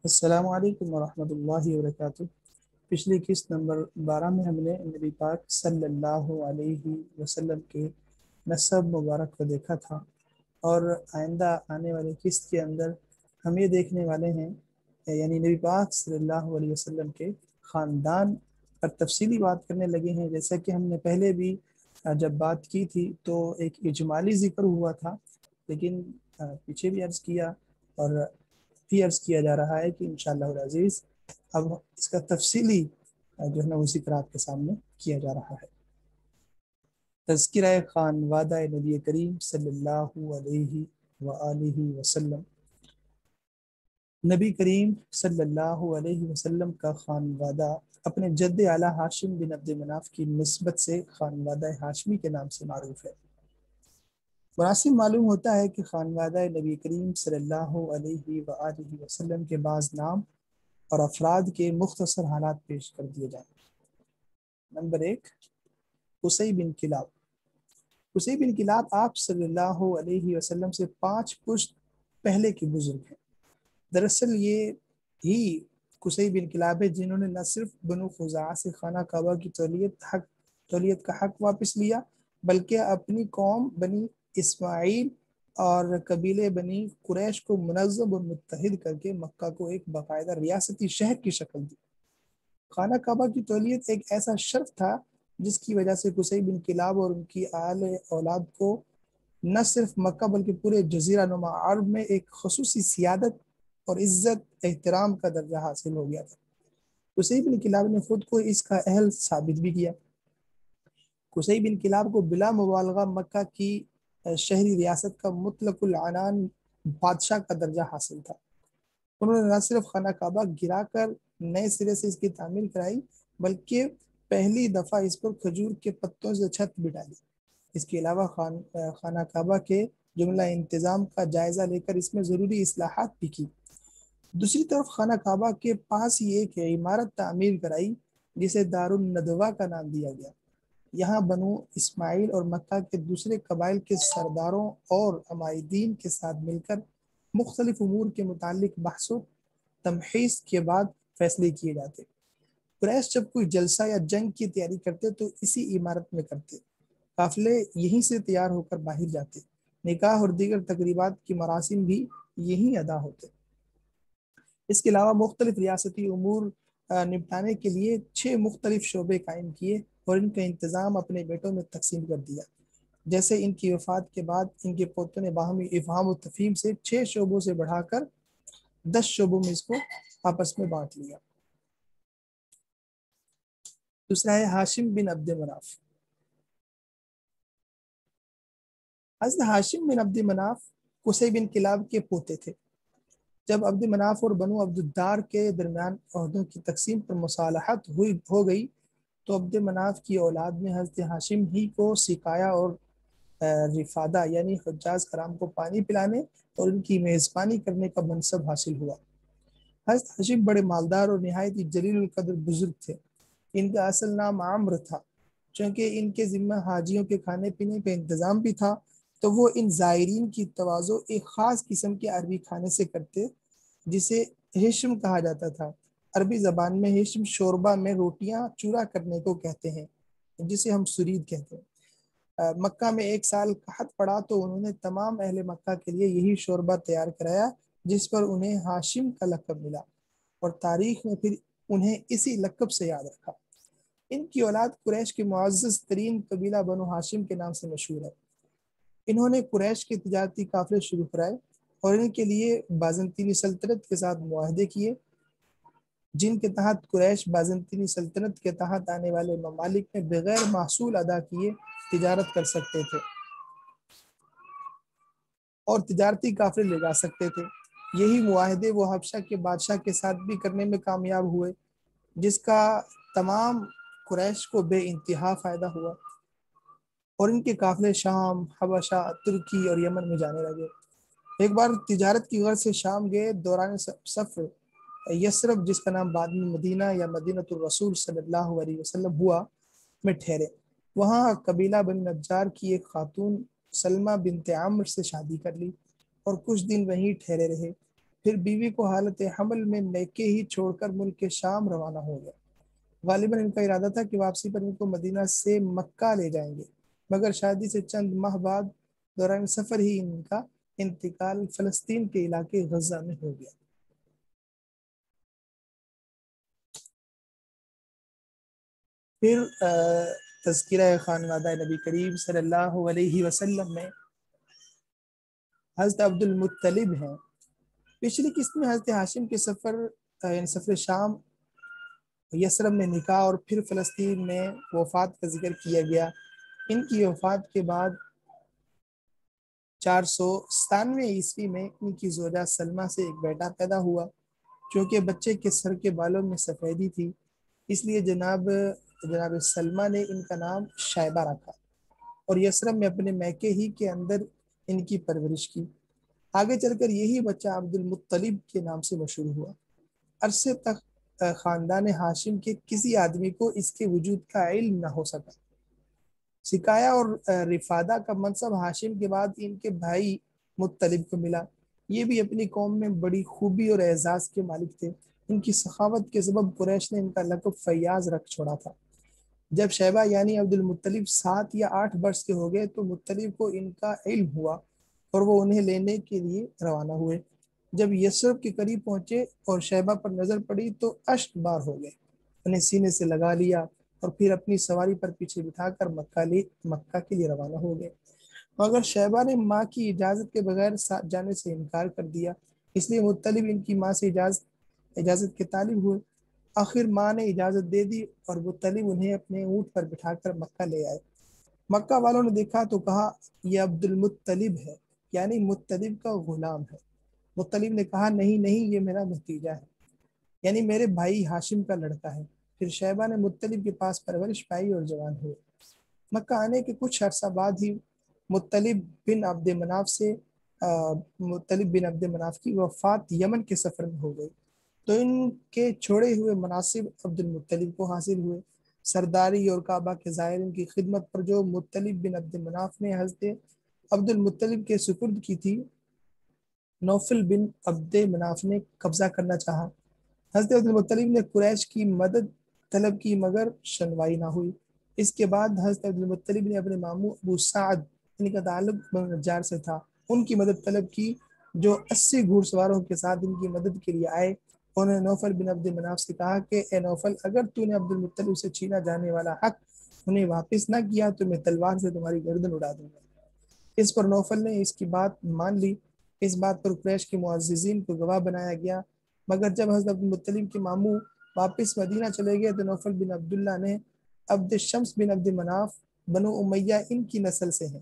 السلام علیکم ورحمۃ اللہ وبرکاتہ۔ پچھلی قسط نمبر 12 میں ہم نے نبی پاک صلی اللہ علیہ وسلم کے نسب مبارک کو دیکھا تھا، اور آئندہ آنے والے قسط کے اندر ہم یہ دیکھنے والے ہیں، یعنی نبی پاک صلی اللہ علیہ وسلم کے خاندان پر تفصیلی بات کرنے لگے ہیں۔ جیسا کہ ہم نے پہلے بھی جب بات کی تھی تو ایک اجمالی ذکر ہوا تھا، لیکن پیچھے بھی عرض کیا اور بھی عرض کیا جا رہا ہے کہ انشاءاللہ العزیز اب اس کا تفصیلی جو ہے نا وہ ذکر آپ کے سامنے کیا جا رہا ہے۔ تذکرہ خانوادہ نبی کریم صلی اللہ علیہ وآلہ وسلم۔ نبی کریم صلی اللہ علیہ وسلم کا خانوادہ اپنے جد اعلیٰ ہاشم بن عبد مناف کی نسبت سے خانوادہ ہاشمی کے نام سے معروف ہے۔ مناسب معلوم ہوتا ہے کہ خانوادہ نبی کریم صلی اللہ علیہ وآلہ وسلم کے بعض نام اور افراد کے مختصر حالات پیش کر دیے جائیں۔ نمبر 1، قصی بن کلاب۔ قصی بن کلاب آپ صلی اللہ علیہ وسلم سے 5 پشت پہلے کے بزرگ ہیں۔ دراصل یہ ہی قصی بن کلاب ہے جنہوں نے نہ صرف بنو خزاعہ سے خانہ کعبہ کی تولیت کا حق واپس لیا، بلکہ اپنی قوم بنی اسماعیل اور قبیلے بنی قریش کو منظم اور متحد کر کے مکہ کو ایک باقاعدہ ریاستی شہر کی شکل دی۔ خانہ کعبہ کی تولیت ایک ایسا شرف تھا جس کی وجہ سے قصی بن کلاب اور ان کی آل اولاد کو نہ صرف مکہ بلکہ پورے جزیرہ نما عرب میں ایک خصوصی سیادت اور عزت احترام کا درجہ حاصل ہو گیا تھا۔ قصی بن کلاب نے خود کو اس کا اہل ثابت بھی کیا۔ قصی بن کلاب کو بلا مبالغہ مکہ کی شہری ریاست کا مطلق العنان بادشاہ کا درجہ حاصل تھا۔ انہوں نے نہ صرف خانہ کعبہ گرا کر نئے سرے سے اس کی تعمیر کرائی، بلکہ پہلی دفعہ اس پر کھجور کے پتوں سے چھت بھی ڈالی۔ اس کے علاوہ خانہ کعبہ کے جملہ انتظام کا جائزہ لے کر اس میں ضروری اصلاحات بھی کی۔ دوسری طرف خانہ کعبہ کے پاس ہی ایک عمارت تعمیر کرائی جسے دار الندوہ کا نام دیا گیا۔ یہاں بنو اسماعیل اور مکہ کے دوسرے قبائل کے سرداروں اور عمائدین کے ساتھ مل کر مختلف امور کے متعلق بحث و تمحیص کے بعد فیصلے کیے جاتے۔ قریش جب کوئی جلسہ یا جنگ کی تیاری کرتے تو اسی عمارت میں کرتے۔ قافلے یہیں سے تیار ہو کر باہر جاتے۔ نکاح اور دیگر تقریبات کی مراسم بھی یہیں ادا ہوتے۔ اس کے علاوہ مختلف ریاستی امور نپٹانے کے لیے 6 مختلف شعبے قائم کیے اور ان کا انتظام اپنے بیٹوں میں تقسیم کر دیا۔ جیسے ان کی وفات کے بعد ان کے پوتوں نے باہمی افہام و تفہیم سے 6 شعبوں سے بڑھا کر 10 شعبوں میں اس کو آپس میں بانٹ لیا۔ دوسرا ہے ہاشم بن عبد مناف۔ حضرت ہاشم بن عبد مناف قصی بن کلاب کے پوتے تھے۔ جب عبد مناف اور بنو عبد الدار کے درمیان عہدوں کی تقسیم پر مصالحت ہو گئی تو عبد مناف کی اولاد میں حضرت ہاشم ہی کو سقایا اور رفادہ یعنی حجاز کرام کو پانی پلانے اور ان کی میزبانی کرنے کا منصب حاصل ہوا۔ حضرت ہاشم بڑے مالدار اور نہایت جلیل القدر بزرگ تھے۔ ان کا اصل نام عمرو تھا۔ چونکہ ان کے ذمہ حاجیوں کے کھانے پینے کا انتظام بھی تھا تو وہ ان زائرین کی تواضع ایک خاص قسم کے عربی کھانے سے کرتے جسے ہشم کہا جاتا تھا۔ عربی زبان میں ہشم شوربہ میں روٹیاں چورا کرنے کو کہتے ہیں، جسے ہم سرید کہتے ہیں۔ مکہ میں 1 سال قحط پڑا تو انہوں نے تمام اہل مکہ کے لیے یہی شوربہ تیار کرایا جس پر انہیں ہاشم کا لقب ملا، اور تاریخ میں پھر انہیں اسی لقب سے یاد رکھا۔ ان کی اولاد قریش کے معزز ترین قبیلہ بنو ہاشم کے نام سے مشہور ہے۔ انہوں نے قریش کے تجارتی قافلے شروع کرائے اور ان کے لیے بازنطینی سلطنت کے ساتھ معاہدے کیے، جن کے تحت قریش بازنطینی سلطنت کے تحت آنے والے ممالک میں بغیر محصول ادا کیے تجارت کر سکتے تھے اور تجارتی قافلے لے جا سکتے تھے۔ یہی معاہدے وہ حبشہ کے بادشاہ کے ساتھ بھی کرنے میں کامیاب ہوئے، جس کا تمام قریش کو بے انتہا فائدہ ہوا، اور ان کے قافلے شام، حبشہ، ترکی اور یمن میں جانے لگے۔ ایک بار تجارت کی غرض سے شام گئے، دوران سفر یثرب، جس کا نام بعد میں مدینہ یا مدینۃ الرسول صلی اللہ علیہ وسلم ہوا، میں ٹھہرے۔ وہاں قبیلہ بن نجار کی ایک خاتون سلمہ بنت عمرو سے شادی کر لی اور کچھ دن وہیں ٹھہرے رہے۔ پھر بیوی کو حالت حمل میں میکے ہی چھوڑ کر ملک شام روانہ ہو گیا۔ غالباً ان کا ارادہ تھا کہ واپسی پر ان کو مدینہ سے مکہ لے جائیں گے، مگر شادی سے چند ماہ بعد دوران سفر ہی ان کا انتقال فلسطین کے علاقے غزہ میں ہو گیا۔ پھر تذکرہ خانوادہ نبی کریم صلی اللہ علیہ وسلم میں حضرت عبد المطلب ہیں۔ پچھلی قسط میں حضرت ہاشم کے سفر یعنی سفر شام، یثرب میں نکاح اور پھر فلسطین میں وفات کا ذکر کیا گیا۔ ان کی وفات کے بعد 497 میں ان کی زوجہ سلمہ سے ایک بیٹا پیدا ہوا۔ چونکہ بچے کے سر کے بالوں میں سفیدی تھی، اس لیے جناب سلمہ نے ان کا نام شیبہ رکھا اور یثرب میں اپنے میکے ہی کے اندر ان کی پرورش کی۔ آگے چل کر یہی بچہ عبد المطلب کے نام سے مشہور ہوا۔ عرصے تک خاندان ہاشم کے کسی آدمی کو اس کے وجود کا علم نہ ہو سکا۔ سکایا اور رفادہ کا منصب ہاشم کے بعد ان کے بھائی مطلب کو ملا۔ یہ بھی اپنی قوم میں بڑی خوبی اور اعزاز کے مالک تھے۔ ان کی سخاوت کے سبب قریش نے ان کا لقب فیاض رکھ چھوڑا تھا۔ جب شیبہ یعنی عبد المطلب 7 یا 8 برس کے ہو گئے تو مطلب کو ان کا علم ہوا اور وہ انہیں لینے کے لیے روانہ ہوئے۔ جب یثرب کے قریب پہنچے اور شیبہ پر نظر پڑی تو اشک بار ہو گئے، انہیں سینے سے لگا لیا اور پھر اپنی سواری پر پیچھے بٹھا کر مکہ کے لیے روانہ ہو گئے، مگر شیبہ نے ماں کی اجازت کے بغیر ساتھ جانے سے انکار کر دیا، اس لیے مطلب ان کی ماں سے اجازت کے طالب ہوئے۔ آخر ماں نے اجازت دے دی اور مطلب انہیں اپنے اونٹ پر بٹھا کر مکہ لے آئے۔ مکہ والوں نے دیکھا تو کہا یہ عبد المطلب ہے، یعنی مطلب کا غلام ہے۔ مطلب نے کہا نہیں نہیں، یہ میرا بھتیجا ہے، یعنی میرے بھائی ہاشم کا لڑکا ہے۔ پھر شیبہ نے مطلب کے پاس پرورش پائی اور جوان ہوئے۔ مکہ آنے کے کچھ عرصہ بعد ہی مطلب بن عبد مناف کی وفات یمن کے سفر میں ہو گئی، تو ان کے چھوڑے ہوئے مناصب عبد المطلب کو حاصل ہوئے۔ سرداری اور کعبہ کے زائرین کی خدمت پر جو مطلب بن عبد مناف نے حضرت عبد المطلب کے سپرد کی تھی، نوفل بن عبد مناف نے قبضہ کرنا چاہا۔ حضرت عبد المطلب نے قریش کی مدد طلب کی مگر شنوائی نہ ہوئی۔ اس کے بعد حضرت عبد المطلب نے اپنے ماموں ابو سعد، ان کا تعلق بنو نجار سے تھا، ان کی مدد طلب کی، جو 80 گھوڑ سواروں کے ساتھ ان کی مدد کے لیے آئے۔ انہوں نے نوفل بن عبد مناف سے کہا کہ اے نوفل، اگر تو نے عبد المطلب سے چھینا جانے والا حق انہیں واپس نہ کیا تو میں تلوار سے تمہاری گردن اڑا دوں گا۔ اس پر نوفل نے اس کی بات مان لی۔ اس بات پر قریش کے معززین کو گواہ بنایا گیا، مگر جب حضرت عبد المطلب کے ماموں واپس مدینہ چلے گئے تو نوفل بن عبداللہ نے عبد شمس بن عبد مناف بنو امیہ ان کی نسل سے ہیں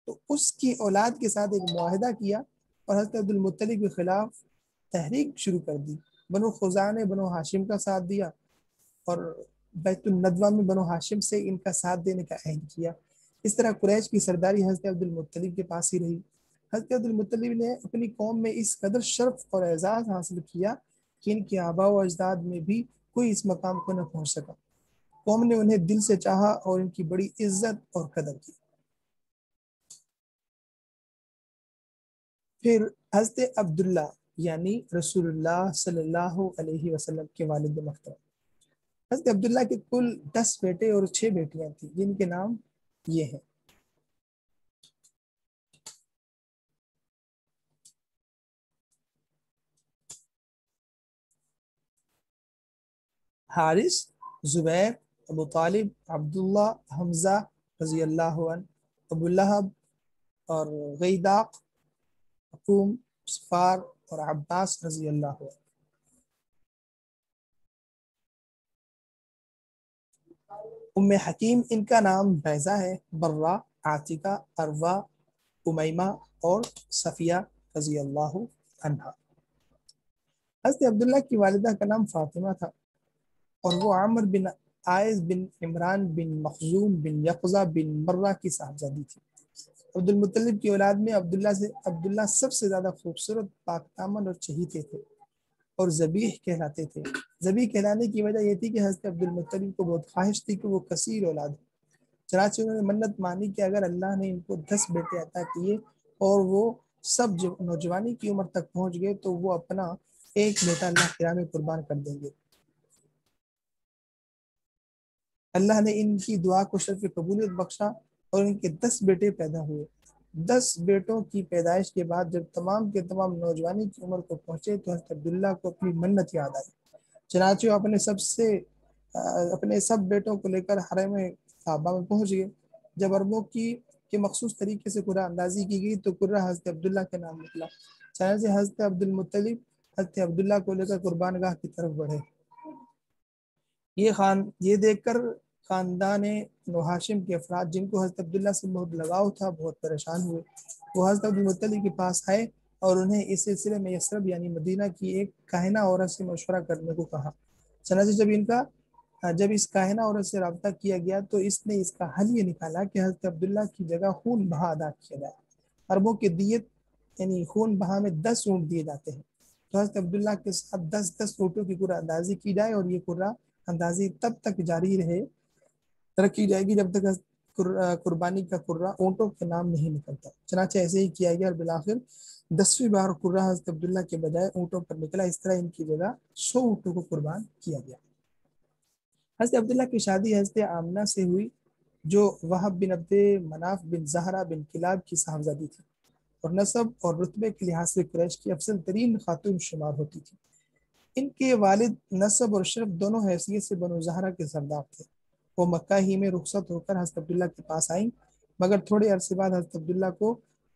تو اس کی اولاد کے ساتھ ایک معاہدہ کیا اور حضرت عبد المطلب کے خلاف تحریک شروع کر دی۔ بنو خزاعہ نے بنو ہاشم کا ساتھ دیا اور بیت الندوہ میں بنو ہاشم سے ان کا ساتھ دینے کا عہد کیا۔ اس طرح قریش کی سرداری حضرت عبد المطلب کے پاس ہی رہی۔ حضرت عبد المطلب نے اپنی قوم میں اس قدر شرف اور اعزاز حاصل کیا کہ ان کے آباء و اجداد میں بھی کوئی اس مقام کو نہ پہنچ سکا۔ قوم نے انہیں دل سے چاہا اور ان کی بڑی عزت اور قدر کی۔ پھر حضرت عبداللہ یعنی رسول اللہ صلی اللہ علیہ وسلم کے والد محترم۔ حضرت عبداللہ کے کل 10 بیٹے اور 6 بیٹیاں تھیں، جن کے نام یہ ہیں: حارث، زبیر، ابو طالب، عبداللہ، حمزہ رضی اللہ عنہ، ابو لہب اور غیداق، حکوم، صفار اور عباس رضی اللہ عنہ۔ ام حکیم ان کا نام بیضہ ہے، برہ، عاتقہ، عروہ، امیمہ اور صفیہ رضی اللہ عنہ۔ حضرت عبداللہ کی والدہ کا نام فاطمہ تھا اور وہ عامر بن عائز بن عمران بن مخزوم بن یقظہ بن مرہ کی صاحبزادی تھی۔ عبد المطلب کی اولاد میں عبداللہ سب سے زیادہ خوبصورت، پاک دامن اور چہیتے تھے اور ذبیح کہلاتے تھے۔ ذبیح کہلانے کی وجہ یہ تھی کہ حضرت عبد المطلب کو بہت خواہش تھی کہ وہ کثیر اولاد ہو، چنانچہ انہوں نے منت مانی کہ اگر اللہ نے ان کو 10 بیٹے عطا کیے اور وہ سب جب نوجوانی کی عمر تک پہنچ گئے تو وہ اپنا ایک بیٹا اللہ کی راہ میں قربان کر دیں گے۔ اللہ نے ان کی دعا کو شرف قبولیت بخشا اور ان کے 10 بیٹے پیدا ہوئے۔ 10 بیٹوں کی پیدائش کے بعد جب تمام کے تمام نوجوانی کی عمر کو پہنچے تو حضرت عبداللہ کو اپنی منت یاد آئی، چنانچہ وہ اپنے سب بیٹوں کو لے کر حرم کعبہ میں پہنچ گئے۔ جب عربوں کے مخصوص طریقے سے قرعہ اندازی کی گئی تو قرعہ حضرت عبداللہ کے نام نکلا، چنانچہ حضرت عبد المطلب حضرت عبداللہ کو لے کر قربان گاہ کی طرف بڑھے۔ یہ دیکھ کر خاندان بنو ہاشم کے افراد جن کو حضرت عبداللہ سے بہت لگاؤ تھا بہت پریشان ہوئے۔ وہ حضرت عبد المطلب کے پاس آئے اور انہیں اس سلسلے میں یثرب یعنی مدینہ کی ایک کاہنہ عورت سے مشورہ کرنے کو کہا، چنانچہ جب اس کاہنہ عورت سے رابطہ کیا گیا تو اس نے اس کا حل یہ نکالا کہ حضرت عبداللہ کی جگہ خون بہا ادا کیا جائے۔ عربوں کے دیت یعنی خون بہا میں 10 اونٹ دیے جاتے ہیں، تو حضرت عبداللہ کے ساتھ 10 اونٹوں کی قرعہ اندازی کی جائے اور یہ قرعہ اندازی تب تک جاری رکھی جائے گی جب تک قربانی کا قرعہ اونٹوں کے نام نہیں نکلتا۔ چنانچہ ایسے ہی کیا گیا اور بالآخر 10ویں بار قرعہ حضرت عبداللہ کے بجائے اونٹوں پر نکلا۔ اس طرح ان کی جگہ 100 اونٹوں کو قربان کیا گیا۔ حضرت عبداللہ کی شادی حضرت آمنہ سے ہوئی جو وہب بن عبد مناف بن زہرہ بن کلاب کی صاحبزادی تھی اور نسب اور رتبے کے لحاظ سے قریش کی افضل ترین خاتون شمار ہوتی تھی۔ ان کے والد نسب اور شرف دونوں حیثیت سے بنو زہرہ کے سردار تھے۔ وہ مکہ ہی میں رخصت ہو کر حضرت عبداللہ کے پاس آئیں، مگر تھوڑے عرصے بعد حضرت عبداللہ کو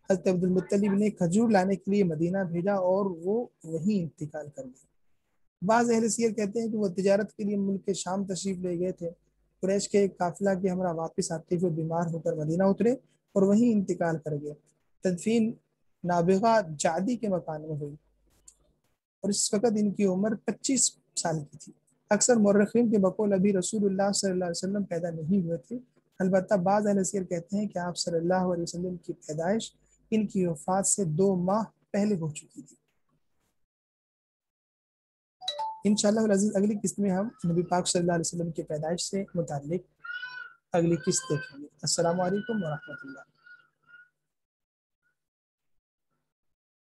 حضرت عبد المطلب نے کھجور لانے کے لیے مدینہ بھیجا اور وہ وہیں انتقال کر گئے۔ بعض اہل سیر کہتے ہیں کہ وہ تجارت کے لیے ملک شام تشریف لے گئے تھے۔ قریش کے ایک قافلہ کے ہمراہ واپس آتے ہوئے بیمار ہو کر مدینہ اترے اور وہیں انتقال کر گئے۔ تدفین نابغہ جعدی کے مکان میں ہوئی اور اس وقت ان کی عمر 25 سال کی تھی۔ اکثر مورخین کے بقول ابھی رسول اللہ صلی اللہ علیہ وسلم پیدا نہیں ہوئے تھے، البتہ بعض اہل سیر کہتے ہیں کہ آپ صلی اللہ علیہ وسلم کی پیدائش ان کی وفات سے 2 ماہ پہلے ہو چکی تھی۔ انشاءاللہ العزیز اگلی قسط میں ہم نبی پاک صلی اللہ علیہ وسلم کی پیدائش سے متعلق اگلی قسط دیکھیں گے۔ السلام علیکم ورحمۃ اللہ۔